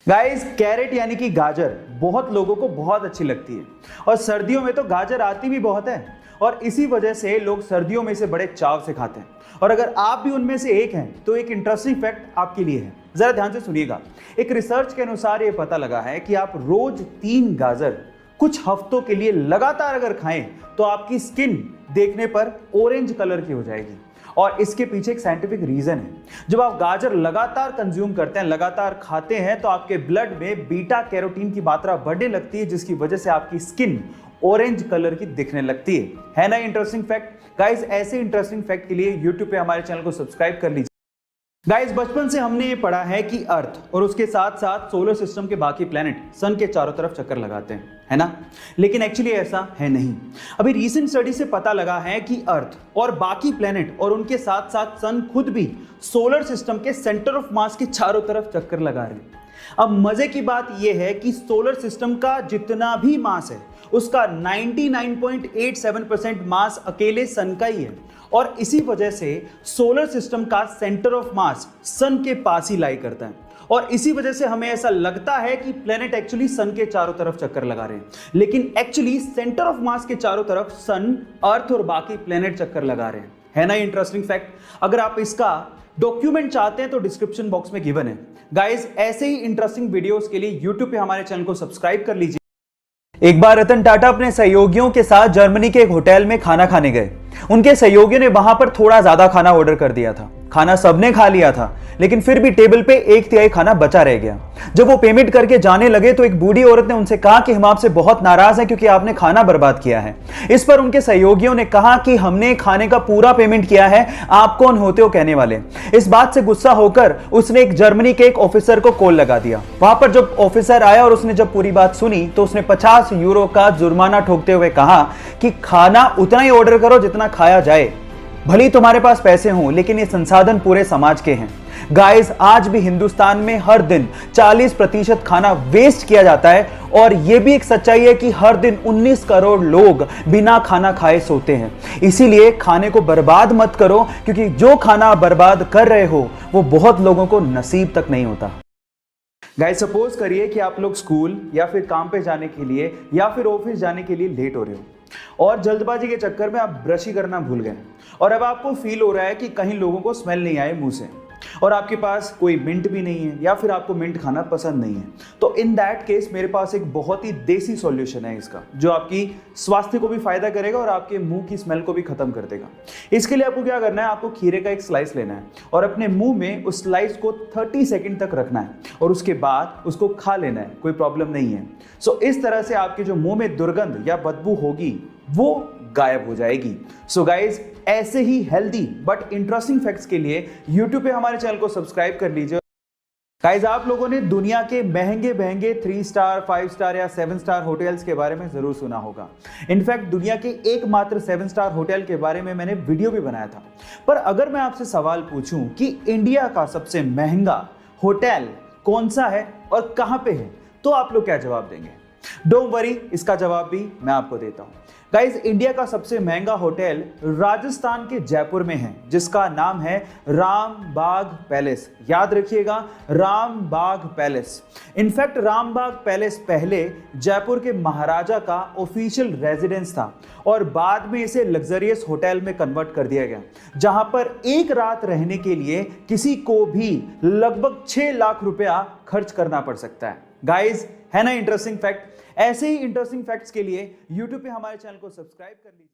Guys, carat यानी कि गाजर बहुत लोगों को बहुत अच्छी लगती है और सर्दियों में तो गाजर आती भी बहुत है और इसी वजह से लोग सर्दियों में इसे बड़े चाव से खाते हैं। और अगर आप भी उनमें से एक हैं तो एक इंटरेस्टिंग फैक्ट आपके लिए है, जरा ध्यान से सुनिएगा। एक रिसर्च के अनुसार यह पता लगा है कि आप रोज 3 गाजर कुछ हफ्तों के लिए लगातार अगर खाएं तो आपकी स्किन देखने पर ऑरेंज कलर की हो जाएगी। और इसके पीछे एक साइंटिफिक रीजन है। जब आप गाजर लगातार कंज्यूम करते हैं, लगातार खाते हैं, तो आपके ब्लड में बीटा कैरोटीन की मात्रा बढ़ने लगती है, जिसकी वजह से आपकी स्किन ऑरेंज कलर की दिखने लगती है ना इंटरेस्टिंग फैक्ट। गाइस, ऐसे इंटरेस्टिंग फैक्ट के लिए यूट्यूब पे हमारे चैनल को सब्सक्राइब कर लीजिए। गाइस, बचपन से हमने ये पढ़ा है कि अर्थ और उसके साथ साथ सोलर सिस्टम के बाकी प्लैनेट सन के चारों तरफ चक्कर लगाते हैं, है ना। लेकिन एक्चुअली ऐसा है नहीं। अभी रीसेंट स्टडी से पता लगा है कि अर्थ और बाकी प्लैनेट और उनके साथ साथ सन खुद भी सोलर सिस्टम के सेंटर ऑफ मास के चारों तरफ चक्कर लगा रहे हैं। अब मजे की बात यह है कि सोलर सिस्टम का जितना भी मास है उसका 99.87% मास अकेले सन का ही है और इसी वजह से सोलर सिस्टम का सेंटर ऑफ मास सन के पास ही लाई करता है और इसी वजह से हमें ऐसा लगता है कि प्लेनेट एक्चुअली सन के चारों तरफ चक्कर लगा रहे हैं, लेकिन एक्चुअली सेंटर ऑफ मास के चारों तरफ सन, अर्थ और बाकी प्लेनेट चक्कर लगा रहे हैं, है ना इंटरेस्टिंग फैक्ट। अगर आप इसका डॉक्यूमेंट चाहते हैं तो डिस्क्रिप्शन बॉक्स में गिवन है। गाइस, ऐसे ही इंटरेस्टिंग वीडियोस के लिए यूट्यूब पे हमारे चैनल को सब्सक्राइब कर लीजिए। एक बार रतन टाटा अपने सहयोगियों के साथ जर्मनी के एक होटल में खाना खाने गए। उनके सहयोगियों ने वहां पर थोड़ा ज्यादा खाना ऑर्डर कर दिया था। खाना सबने खा लिया था, लेकिन फिर भी टेबल पे 1/3 खाना बचा रह गया। जब वो पेमेंट करके जाने लगे तो एक बूढ़ी औरत ने उनसे कहा कि हम आपसे बहुत नाराज हैं क्योंकि आपने खाना बर्बाद किया है। इस पर उनके सहयोगियों ने कहा कि हमने खाने का पूरा पेमेंट किया है, आप कौन होते हो कहने वाले। इस बात से गुस्सा होकर उसने एक जर्मनी के एक ऑफिसर को कॉल लगा दिया। वहां पर जब ऑफिसर आया और उसने जब पूरी बात सुनी तो उसने 50 यूरो का जुर्माना ठोकते हुए कहा कि खाना उतना ही ऑर्डर करो जितना खाया जाए, भले तुम्हारे पास पैसे हों, लेकिन ये संसाधन पूरे समाज के हैं। गाइस, आज भी हिंदुस्तान में हर दिन 40% खाना वेस्ट किया जाता है और यह भी एक सच्चाई है कि हर दिन 19 करोड़ लोग बिना खाना खाए सोते हैं। इसीलिए खाने को बर्बाद मत करो, क्योंकि जो खाना बर्बाद कर रहे हो वो बहुत लोगों को नसीब तक नहीं होता। गाइस, सपोज करिए कि आप लोग स्कूल या फिर काम पे जाने के लिए या फिर ऑफिस जाने के लिए लेट हो रहे हो और जल्दबाजी के चक्कर में आप ब्रश ही करना भूल गए और अब आपको फील हो रहा है कि कहीं लोगों को स्मेल नहीं आए मुंह से और आपके पास कोई मिंट भी नहीं है या फिर आपको मिंट खाना पसंद नहीं है। तो इन दैट केस मेरे पास एक बहुत ही देसी सॉल्यूशन है इसका, जो आपकी स्वास्थ्य को भी फायदा करेगा और आपके मुंह की स्मेल को भी खत्म कर देगा। इसके लिए आपको क्या करना है, आपको खीरे का एक स्लाइस लेना है और अपने मुंह में उस स्लाइस को 30 सेकंड तक रखना है और उसके बाद उसको खा लेना है, कोई प्रॉब्लम नहीं है। सो इस तरह से आपके जो मुंह में दुर्गंध या बदबू होगी वो गायब हो जाएगी। सो गाइज, ऐसे ही हेल्दी बट इंटरेस्टिंग फैक्ट्स के लिए यूट्यूब पे हमारे चैनल को सब्सक्राइब कर लीजिए। गाइज, आप लोगों ने दुनिया के महंगे 3 स्टार, 5 स्टार या 7 स्टार होटल्स के बारे में जरूर सुना होगा। इनफैक्ट दुनिया के एकमात्र 7 स्टार होटल के बारे में मैंने वीडियो भी बनाया था। पर अगर मैं आपसे सवाल पूछूं कि इंडिया का सबसे महंगा होटल कौन सा है और कहां पे है, तो आप लोग क्या जवाब देंगे? डोंट वरी, इसका जवाब भी मैं आपको देता हूं। गाइस, इंडिया का सबसे महंगा होटल राजस्थान के जयपुर में है, जिसका नाम है रामबाग पैलेस। याद रखिएगा, Rambagh palace. In fact Rambagh palace पहले जयपुर के महाराजा का ऑफिशियल रेजिडेंस था और बाद में इसे लग्जरियस होटल में कन्वर्ट कर दिया गया, जहां पर एक रात रहने के लिए किसी को भी लगभग 6 लाख रुपया खर्च करना पड़ सकता है। गाइस, है ना इंटरेस्टिंग फैक्ट। ऐसे ही इंटरेस्टिंग फैक्ट्स के लिए यूट्यूब पे हमारे चैनल को सब्सक्राइब कर लीजिए।